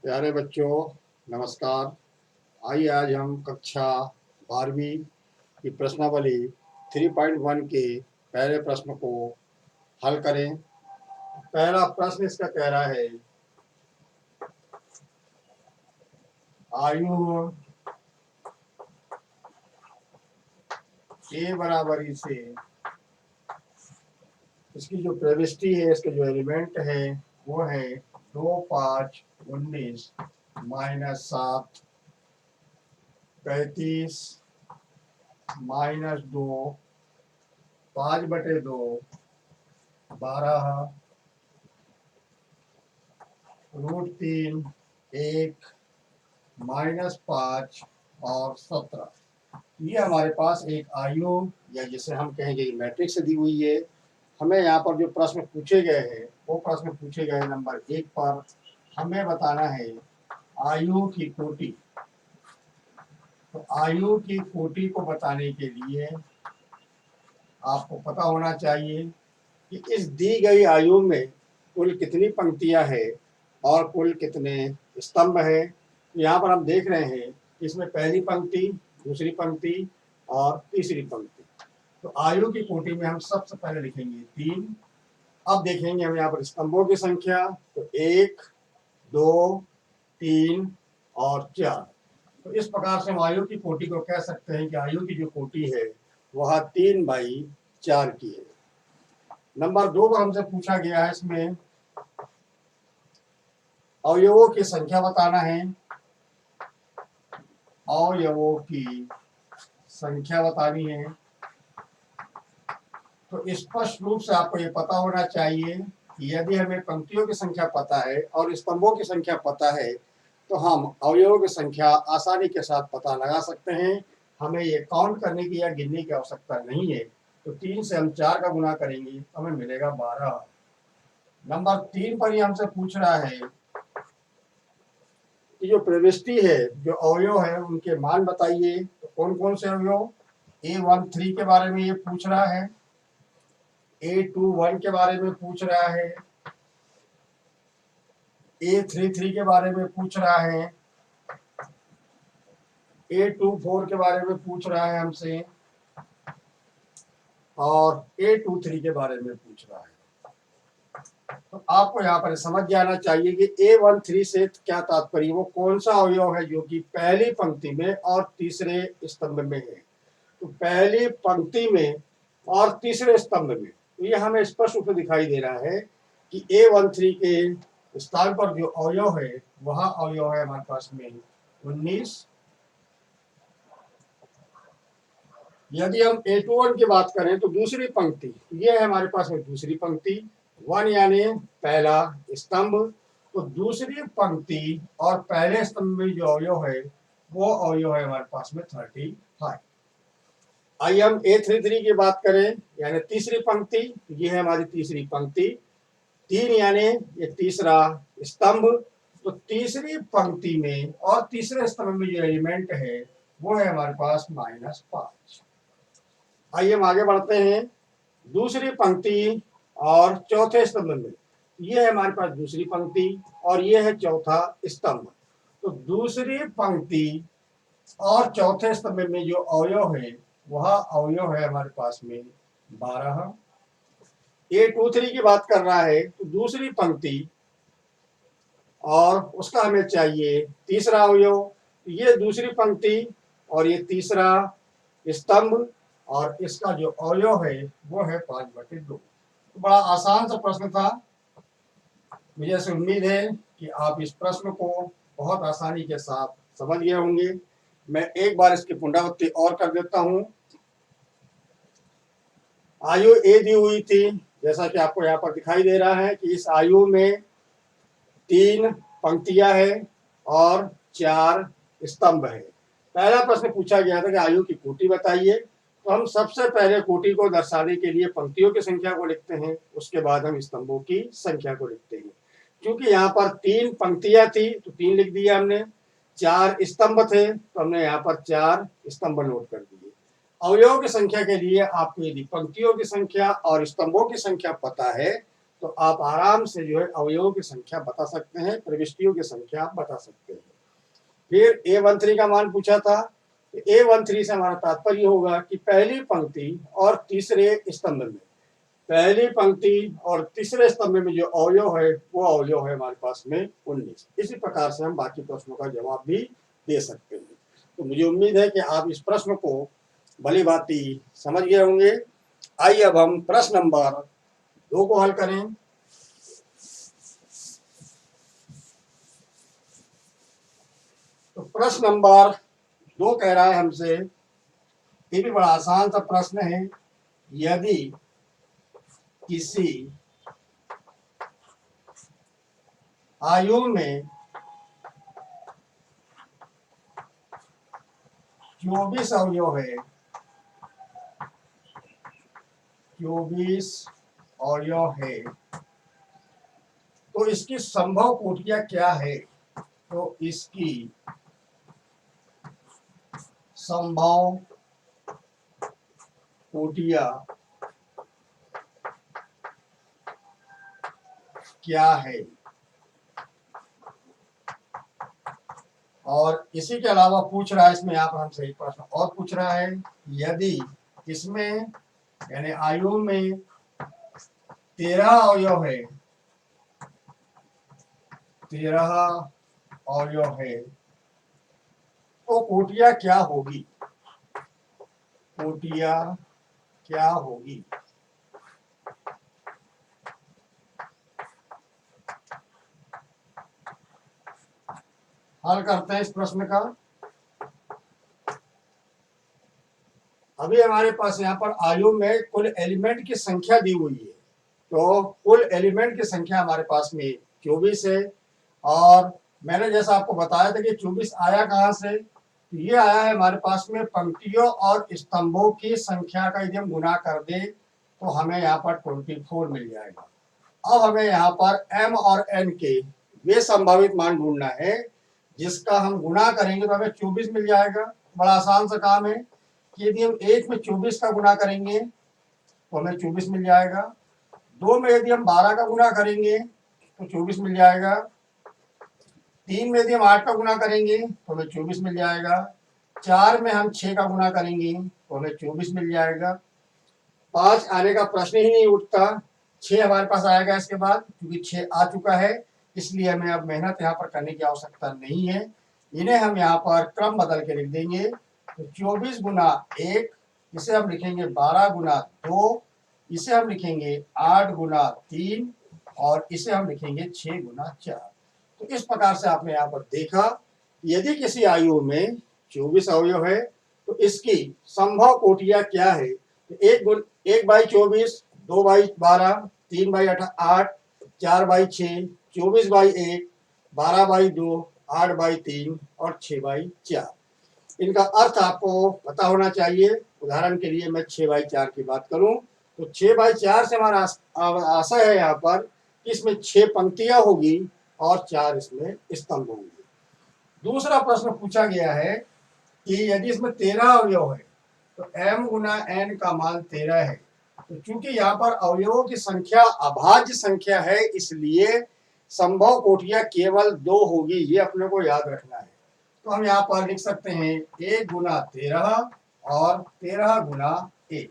प्यारे बच्चों, नमस्कार। आइए आज हम कक्षा 12वीं की प्रश्नावली 3.1 के पहले प्रश्न को हल करें। पहला प्रश्न इसका कह रहा है, आयु ए बराबरी से इसकी जो प्रविष्टि है, इसके जो एलिमेंट है वो है 2, 5, 19 -7, 35 -2, 5/2, 12, √3, 1, -5 और 17। ये हमारे पास एक आयु या जिसे हम कहेंगे मैट्रिक्स दी हुई है। हमें यहाँ पर जो प्रश्न पूछे गए हैं वो प्रश्न पूछे गए नंबर 1 पर हमें बताना है आयु की कोटि। तो आयु की कोटि को बताने के लिए आपको पता होना चाहिए कि इस दी गई आयु में कुल कितनी पंक्तियां हैं और कुल कितने स्तंभ है। यहाँ पर हम देख रहे हैं कि इसमें पहली पंक्ति, दूसरी पंक्ति और तीसरी पंक्ति। तो आयु की कोटि में हम सबसे पहले लिखेंगे 3। अब देखेंगे हम यहाँ पर स्तंभों की संख्या, तो 1, 2, 3 और 4। तो इस प्रकार से हम आयु की कोटि को कह सकते हैं कि आयु की जो कोटि है वह 3/4 की है। नंबर 2 पर हमसे पूछा गया है, इसमें अवयवों की संख्या बताना है। अवयवों की संख्या बतानी है। तो स्पष्ट रूप से आपको ये पता होना चाहिए कि यदि हमें पंक्तियों की संख्या पता है और स्तंभों की संख्या पता है तो हम अवयवों की संख्या आसानी के साथ पता लगा सकते हैं। हमें ये काउंट करने की या गिनने की आवश्यकता नहीं है। तो 3 से हम 4 का गुना करेंगे तो हमें मिलेगा 12। नंबर 3 पर ये हमसे पूछ रहा है कि जो प्रविष्टि है, जो अवयव है, उनके मान बताइए। तो कौन कौन से अवयव? A13 के बारे में ये पूछ रहा है, A21 के बारे में पूछ रहा है, A33 के बारे में पूछ रहा है, A24 के बारे में पूछ रहा है हमसे, और A23 के बारे में पूछ रहा है। तो आपको यहाँ पर समझ जाना चाहिए कि A13 से क्या तात्पर्य, वो कौन सा अवयव है जो कि पहली पंक्ति में और तीसरे स्तंभ में है। तो पहली पंक्ति में और तीसरे स्तंभ में, तो ये हमें स्पष्ट रूप से दिखाई दे रहा है कि A13 के स्थान पर जो अवयव है वह अवयव है हमारे पास में 19। यदि हम A21 की बात करें तो दूसरी पंक्ति, ये है हमारे पास में दूसरी पंक्ति, 1 यानी पहला स्तंभ। तो दूसरी पंक्ति और पहले स्तंभ में जो अवयव है वो अवयव है हमारे पास में 35। आइए हम A33 की बात करें, यानी तीसरी पंक्ति, ये है हमारी तीसरी पंक्ति, 3 यानी ये तीसरा स्तंभ। तो तीसरी पंक्ति में और तीसरे स्तंभ में जो एलिमेंट है वो है हमारे पास -5। आइए हम आगे बढ़ते हैं। दूसरी पंक्ति और चौथे स्तंभ में, ये है हमारे पास दूसरी पंक्ति और ये है चौथा स्तंभ। तो दूसरी पंक्ति और चौथे स्तंभ में जो अवयव है वह अवयव है हमारे पास में 12। A23 की बात कर रहा है तो दूसरी पंक्ति और उसका हमें चाहिए तीसरा अवयव। ये दूसरी पंक्ति और ये तीसरा स्तंभ और इसका जो अवयव है वो है 5/2। तो बड़ा आसान सा प्रश्न था। मुझे ऐसे उम्मीद है कि आप इस प्रश्न को बहुत आसानी के साथ समझ गए होंगे। मैं एक बार इसकी पुनरावृत्ति और कर देता हूं। आयु ए दी हुई थी, जैसा कि आपको यहाँ पर दिखाई दे रहा है कि इस आयु में 3 पंक्तियां हैं और 4 स्तंभ है। पहला प्रश्न पूछा गया था कि आयु की कोटि बताइए। तो हम सबसे पहले कोटि को दर्शाने के लिए पंक्तियों की संख्या को लिखते हैं, उसके बाद हम स्तंभों की संख्या को लिखते हैं। क्योंकि यहाँ पर 3 पंक्तियां थी तो 3 लिख दिया हमने, 4 स्तंभ थे तो हमने यहाँ पर 4 स्तंभ नोट कर दिए। अवयवों की संख्या के लिए आपको यदि पंक्तियों की संख्या और स्तंभों की संख्या पता है तो आप आराम से जो है अवयवों की संख्या बता सकते हैं, प्रविष्टियों की संख्या आप बता सकते हैं। फिर A13 का मान पूछा था। A13 से हमारा तात्पर्य होगा कि पहली पंक्ति और तीसरे स्तंभ में, पहली पंक्ति और तीसरे स्तंभ में जो अवयव है वो अवयव है हमारे पास में 19। इसी प्रकार से हम बाकी प्रश्नों का जवाब भी दे सकते हैं। तो मुझे उम्मीद है कि आप इस प्रश्न को भली भांति समझ गए होंगे। आइए अब हम प्रश्न नंबर 2 को हल करें। तो प्रश्न नंबर 2 कह रहा है हमसे, ये भी बड़ा आसान सा प्रश्न है। यदि किसी आयु में 24 अवयव है, 24 अवयव है, तो इसकी संभव कोटियां क्या है? तो इसकी संभव कोटियां क्या है? और इसी के अलावा पूछ रहा है इसमें, यहाँ पर हमसे एक प्रश्न और पूछ रहा है, यदि इसमें यानी आयु में 13 अवयव है, 13 अवयव है, तो कोटियां क्या होगी? कोटियां क्या होगी? हल करते हैं इस प्रश्न का। अभी हमारे पास यहाँ पर आयु में कुल एलिमेंट की संख्या दी हुई है। तो कुल एलिमेंट की संख्या हमारे पास में 24 है, और मैंने जैसा आपको बताया था कि 24 आया कहाँ से? तो ये आया है हमारे पास में पंक्तियों और स्तंभों की संख्या का यदि हम गुना कर दें तो हमें यहाँ पर 24 मिल जाएगा। अब हमें यहाँ पर m और n के वे संभावित मान ढूंढना है जिसका हम गुना करेंगे तो हमें 24 मिल जाएगा। बड़ा आसान सा काम है कि यदि हम 1 में 24 का गुना करेंगे तो हमें 24 मिल जाएगा। 2 में यदि हम 12 का गुना करेंगे तो 24 मिल जाएगा। 3 में यदि हम 8 का गुना करेंगे तो हमें 24 मिल जाएगा। 4 में हम 6 का गुना करेंगे तो हमें 24 मिल जाएगा। 5 आने का प्रश्न ही नहीं उठता। 6 हमारे पास आएगा इसके बाद, क्योंकि 6 आ चुका है, इसलिए हमें अब मेहनत यहाँ पर करने की आवश्यकता नहीं है। इन्हें हम यहाँ पर क्रम बदल के लिख देंगे। तो 24 गुना 1, इसे हम लिखेंगे 12 गुना 2, इसे हम लिखेंगे 8 गुना 3, और इसे हम लिखेंगे 6 गुना 4। तो इस प्रकार से आपने यहाँ पर देखा, यदि किसी आयु में 24 अवयव है तो इसकी संभव कोटियां क्या है? तो 1 by 24, 2 by 12, 3 by 8, 4 by 6, 24 by 1, 12 by 2, 8 by 3 और 6 बाई 4। इनका अर्थ आपको पता होना चाहिए। उदाहरण के लिए मैं 6 बाई 4 की बात करूं तो 6 बाई 4 से हमारा आशा है यहाँ पर कि इसमें 6 पंक्तियां होगी और 4 इसमें स्तंभ होंगे। दूसरा प्रश्न पूछा गया है कि यदि इसमें 13 अवयव है तो m गुना n का मान 13 है। तो चूंकि यहाँ पर अवयवों की संख्या अभाज्य संख्या है, इसलिए संभव कोटियां केवल 2 होगी, ये अपने को याद रखना है। तो हम यहाँ पर लिख सकते हैं 1 गुना 13 और 13 गुना 1।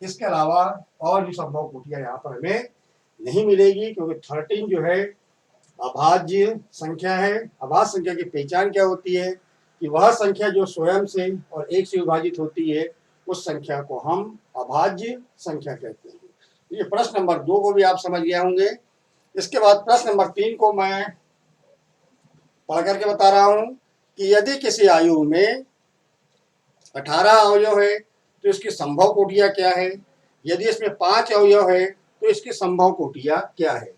इसके अलावा और भी संभव कोटियां यहाँ पर हमें नहीं मिलेगी, क्योंकि 13 जो है अभाज्य संख्या है। अभाज्य संख्या की पहचान क्या होती है कि वह संख्या जो स्वयं से और 1 से विभाजित होती है उस संख्या को हम अभाज्य संख्या कहते हैं। ये प्रश्न नंबर 2 को भी आप समझ गए होंगे। इसके बाद प्रश्न नंबर 3 को मैं पढ़ करके बता रहा हूं कि यदि किसी आयु में 18 अवयव है तो इसकी संभव कोटियां क्या है? यदि इसमें 5 अवयव है तो इसकी संभव कोटियां क्या है?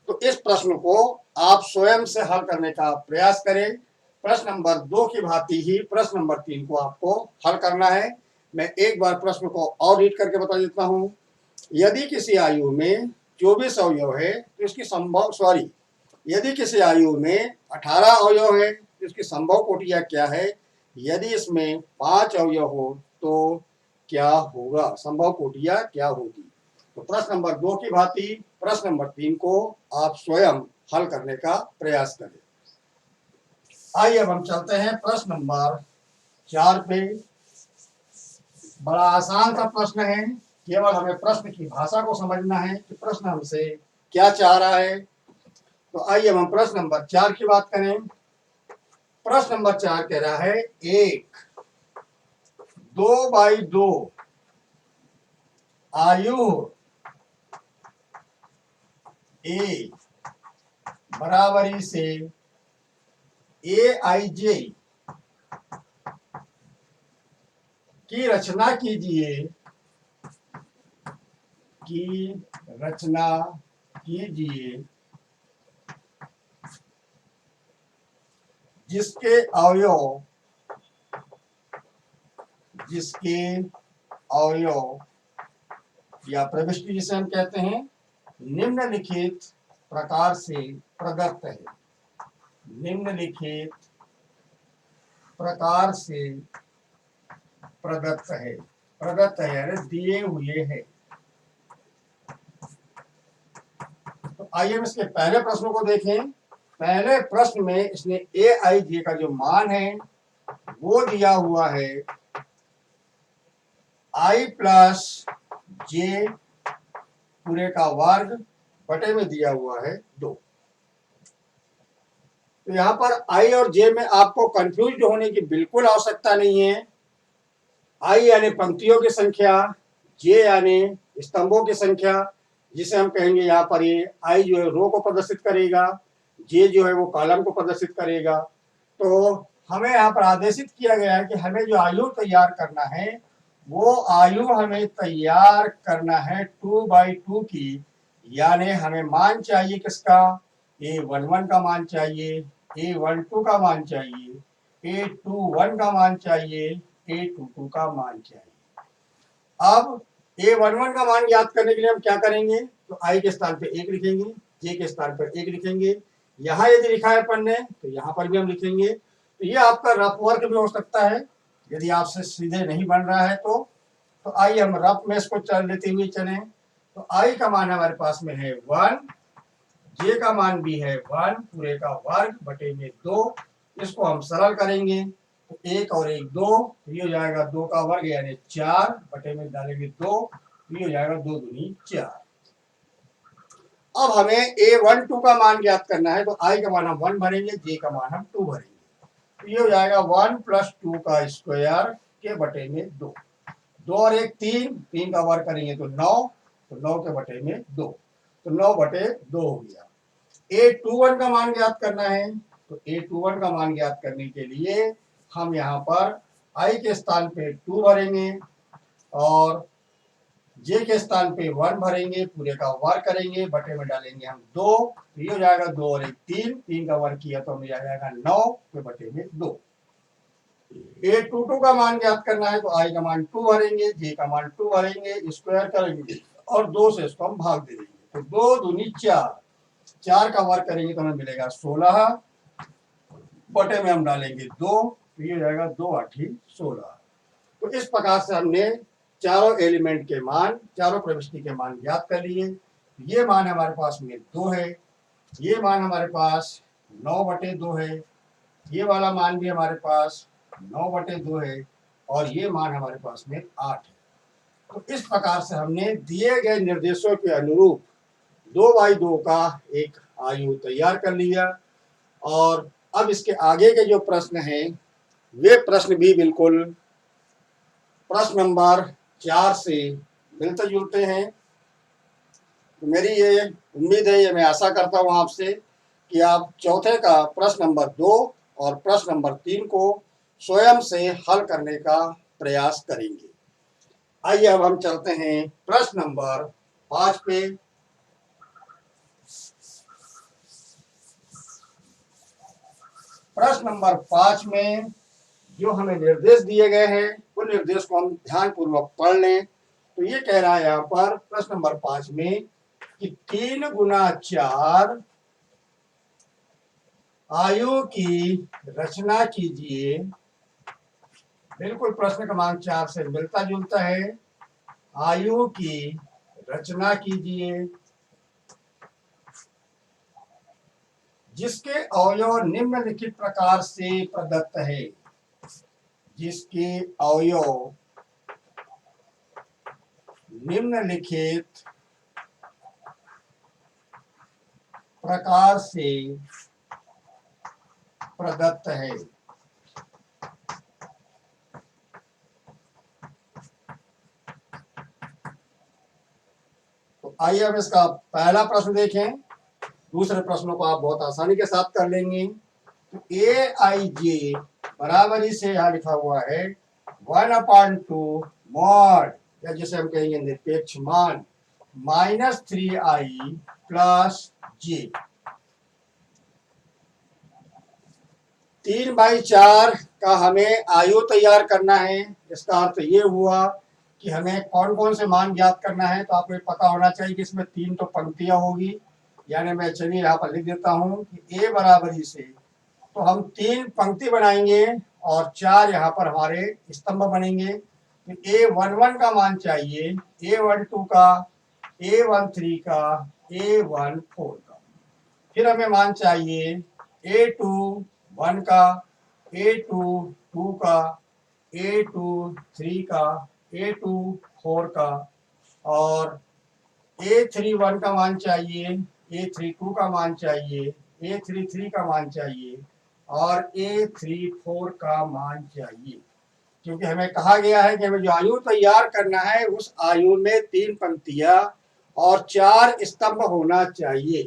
तो इस प्रश्न को आप स्वयं से हल करने का प्रयास करें। प्रश्न नंबर 2 की भांति ही प्रश्न नंबर 3 को आपको हल करना है। मैं एक बार प्रश्न को और रीड करके बता देता हूं। यदि किसी आयु में 24 अवयव है तो इसकी संभव यदि किसी आयु में 18 अवयव है तो इसकी संभव कोटियां क्या है? यदि इसमें 5 अवयव हो तो क्या होगा? संभव कोटियां क्या होगी? तो प्रश्न नंबर 2 की भांति प्रश्न नंबर 3 को आप स्वयं हल करने का प्रयास करें। आइए अब हम चलते हैं प्रश्न नंबर 4 पे। बड़ा आसान सा प्रश्न है, केवल हमें प्रश्न की भाषा को समझना है कि प्रश्न हमसे क्या चाह रहा है। तो आइए हम प्रश्न नंबर 4 की बात करें। प्रश्न नंबर 4 कह रहा है एक 2x2 आयु ए बराबरी से AIJ की रचना कीजिए, जिसके अवयव या प्रविष्टि जिसे हम कहते हैं निम्नलिखित प्रकार से प्रदत्त है। निम्नलिखित प्रकार से प्रदत्त है यानी दिए हुए हैं। तो आइए हम इसके पहले प्रश्न को देखें। पहले प्रश्न में इसने AIJ का जो मान है वो दिया हुआ है I प्लस J पूरे का वर्ग बटे में दिया हुआ है 2। तो यहां पर I और J में आपको कंफ्यूज होने की बिल्कुल आवश्यकता नहीं है। I यानी पंक्तियों की संख्या, J यानी स्तंभों की संख्या, जिसे हम कहेंगे यहाँ पर ये I जो है रो को प्रदर्शित करेगा, J जो है वो कॉलम को प्रदर्शित करेगा। तो हमें यहाँ पर आदेशित किया गया है कि हमें जो आयु तैयार करना है वो आयु हमें तैयार करना है 2x2 की, यानी हमें मान चाहिए किसका, A11 का मान चाहिए, A12 का मान चाहिए, A21 का मान चाहिए, A22 का मान चाहिए। अब A11 का मान ज्ञात करने के लिए हम क्या करेंगे, तो I के स्थान पे 1 लिखेंगे, J के स्थान पर 1 लिखेंगे। यहाँ यदि लिखा है अपन ने तो यहाँ पर भी हम लिखेंगे। तो ये आपका रफ वर्क भी हो सकता है यदि आपसे सीधे नहीं बन रहा है तो आइए हम रफ में इसको चल लेते हुए चलें। तो I का मान हमारे पास में है 1, J का मान भी है 1 पूरे का वर्ग बटे में 2। इसको हम सरल करेंगे तो 1 और 1 2, ये हो जाएगा 2 का वर्ग यानी 4 बटे में डालेंगे 2, ये हो जाएगा 2 दूनी 4। अब हमें A12 का मान ज्ञात करना है तो I का मान हम 1 भरेंगे, J का मान हम 2 भरेंगे। तो ये हो जाएगा 1 + 2 का स्क्वायर के बटे में 2। 2 और 1 3, 3 का वर्ग करेंगे तो 9, तो 9 के बटे में 2, तो 9 बटे 2 हो गया। A21 का मान ज्ञात करना है तो A21 का मान ज्ञात करने के लिए हम यहाँ पर I के स्थान पे 2 भरेंगे और J के स्थान पे 1 भरेंगे, पूरे का वर्ग करेंगे, बटे में डालेंगे हम 2, तो ये हो जाएगा 2 और 1 3, 3 का वर्ग किया तो हमें आ जाएगा 9 के बटे में 2। A22 का मान ज्ञात करना है तो I का मान 2 भरेंगे, J का मान 2 भरेंगे, स्क्वायर करेंगे और 2 से इसको हम भाग दे देंगे। तो 2 दूनी 4, 4 का वर्ग करेंगे तो हमें मिलेगा 16, बटे में हम डालेंगे 2, तो ये हो जाएगा 2 8 16। तो इस प्रकार से हमने चारों एलिमेंट के मान, चारों प्रविष्टि के मान ज्ञात कर लिए। ये मान हमारे पास में 2 है, ये मान हमारे पास 9 बटे 2 है, ये वाला मान भी हमारे पास 9 बटे 2 है और ये मान हमारे पास में 8 है। तो इस प्रकार से हमने दिए गए निर्देशों के अनुरूप 2x2 का एक आयु तैयार कर लिया। और अब इसके आगे के जो प्रश्न हैं वे प्रश्न भी बिल्कुल प्रश्न नंबर 4 से मिलते जुलते हैं। तो मेरी ये उम्मीद है, ये मैं आशा करता हूँ आपसे कि आप चौथे का प्रश्न नंबर 2 और प्रश्न नंबर 3 को स्वयं से हल करने का प्रयास करेंगे। आइए अब हम चलते हैं प्रश्न नंबर 5 पे। प्रश्न नंबर 5 में जो हमें निर्देश दिए गए हैं उन निर्देश को हम ध्यानपूर्वक पढ़ लें। तो ये कह रहा है यहाँ पर प्रश्न नंबर 5 में कि 3 × 4 आयु की रचना कीजिए। बिल्कुल प्रश्न क्रमांक 4 से मिलता जुलता है। आयु की रचना कीजिए जिसके अवयव निम्नलिखित प्रकार से प्रदत्त है। जिसके अवयव निम्नलिखित प्रकार से प्रदत्त है। तो आइए अब इसका पहला प्रश्न देखें। दूसरे प्रश्नों को आप बहुत आसानी के साथ कर लेंगे। तो ए आई जे बराबरी से यहाँ लिखा हुआ है 1/2 मॉड, या जिसे हम कहेंगे निरपेक्ष मान, -3i प्लस जे। 3/4 का हमें आयु तैयार करना है। इसका अर्थ ये हुआ कि हमें कौन कौन से मान ज्ञात करना है। तो आपको ये पता होना चाहिए कि इसमें 3 तो पंक्तियां होगी, यानी मैं चलिए यहाँ पर लिख देता हूँ कि ए बराबरी से तो हम 3 पंक्ति बनाएंगे और 4 यहाँ पर हमारे स्तंभ बनेंगे। तो A11 का मान चाहिए, A12 का, A13 का, A14 का। फिर हमें मान चाहिए A21 का, A22 का, A23 का, A24 का, और A31 का मान चाहिए, A32 का मान चाहिए, A33 का मान चाहिए और A34 का मान चाहिए। क्योंकि हमें कहा गया है कि हमें जो आयु तैयार करना है उस आयु में 3 पंक्तियां और 4 स्तंभ होना चाहिए।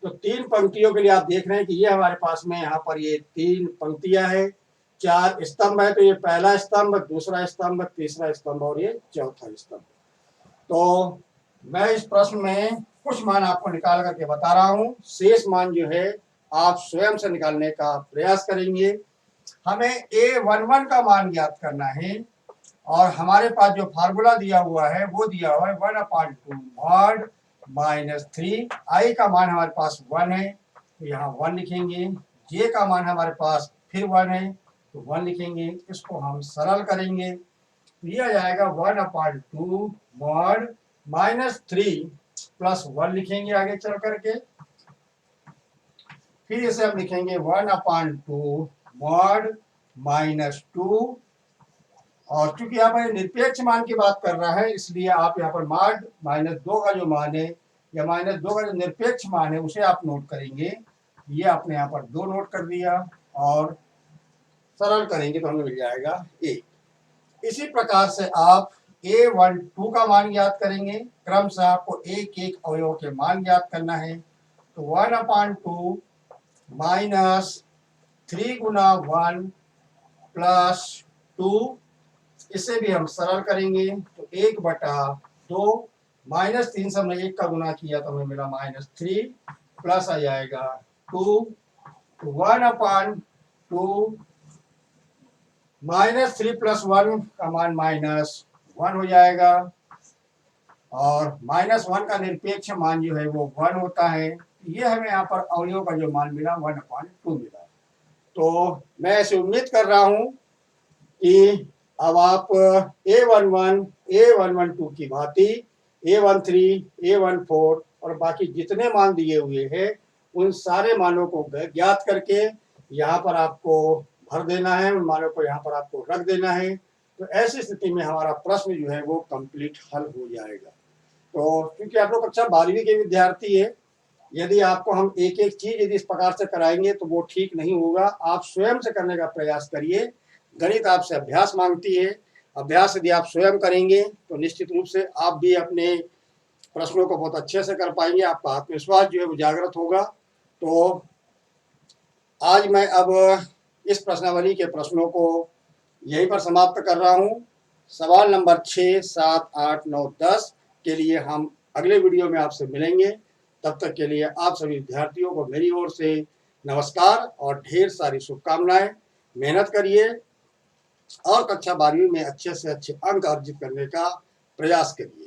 तो 3 पंक्तियों के लिए आप देख रहे हैं कि ये हमारे पास में यहाँ पर ये 3 पंक्तियां है, 4 स्तंभ है। तो ये पहला स्तंभ, दूसरा स्तंभ, तीसरा स्तंभ और ये चौथा स्तंभ। तो मैं इस प्रश्न में कुछ मान आपको निकाल करके बता रहा हूं। शेष मान जो है आप स्वयं से निकालने का प्रयास करेंगे। हमें A11 का मान ज्ञात करना है और हमारे पास जो फार्मूला दिया हुआ है वो दिया हुआ है 1/2 मॉड -3। आई का मान हमारे पास 1 है तो यहाँ 1 लिखेंगे। जे का मान हमारे पास फिर 1 है तो 1 लिखेंगे। इसको हम सरल करेंगे तो ये आ जाएगा 1/2 मॉड -3 प्लस 1 लिखेंगे आगे चल करके। फिर इसे हम लिखेंगे 1/2 मॉड -2, और चूंकि यहाँ पर निरपेक्ष मान की बात कर रहा है इसलिए आप यहाँ पर मॉड -2 का जो मान है या -2 का जो निरपेक्ष मान है उसे आप नोट करेंगे। ये आपने यहाँ पर 2 नोट कर दिया और सरल करेंगे तो हमें मिल जाएगा 1। इसी प्रकार से आप A12 का मान ज्ञात करेंगे। क्रमशः आपको एक एक अवयव के मान ज्ञात करना है। तो 1/2 -3 गुना 1 प्लस 2, इसे भी हम सरल करेंगे तो 1/2 -3 से हमने 1 का गुना किया तो हमें मिला -3 प्लस आ जाएगा 2। 1/2 -3 प्लस 1 का मान -1 हो जाएगा और -1 का निरपेक्ष मान जो है वो 1 होता है। ये हमें यहाँ पर अवयव का जो मान मिला 1/2 मिला। तो मैं ऐसे उम्मीद कर रहा हूँ कि अब आप A11, A112 की भांति A13, A14 और बाकी जितने मान दिए हुए हैं उन सारे मानों को ज्ञात करके यहाँ पर आपको भर देना है, उन मानों को यहाँ पर आपको रख देना है। तो ऐसी स्थिति में हमारा प्रश्न जो है वो कंप्लीट हल हो जाएगा। तो क्योंकि आप लोग कक्षा 12वीं के विद्यार्थी है, यदि आपको हम एक एक चीज यदि इस प्रकार से कराएंगे तो वो ठीक नहीं होगा। आप स्वयं से करने का प्रयास करिए। गणित आपसे अभ्यास मांगती है। अभ्यास यदि आप स्वयं करेंगे तो निश्चित रूप से आप भी अपने प्रश्नों को बहुत अच्छे से कर पाएंगे। आपका आत्मविश्वास जो है वो जागृत होगा। तो आज मैं अब इस प्रश्नावली के प्रश्नों को यहीं पर समाप्त कर रहा हूँ। सवाल नंबर 6, 7, 8, 9, 10 के लिए हम अगले वीडियो में आपसे मिलेंगे। तब तक के लिए आप सभी विद्यार्थियों को मेरी ओर से नमस्कार और ढेर सारी शुभकामनाएं। मेहनत करिए और कक्षा 12वीं में अच्छे से अच्छे अंक अर्जित करने का प्रयास करिए।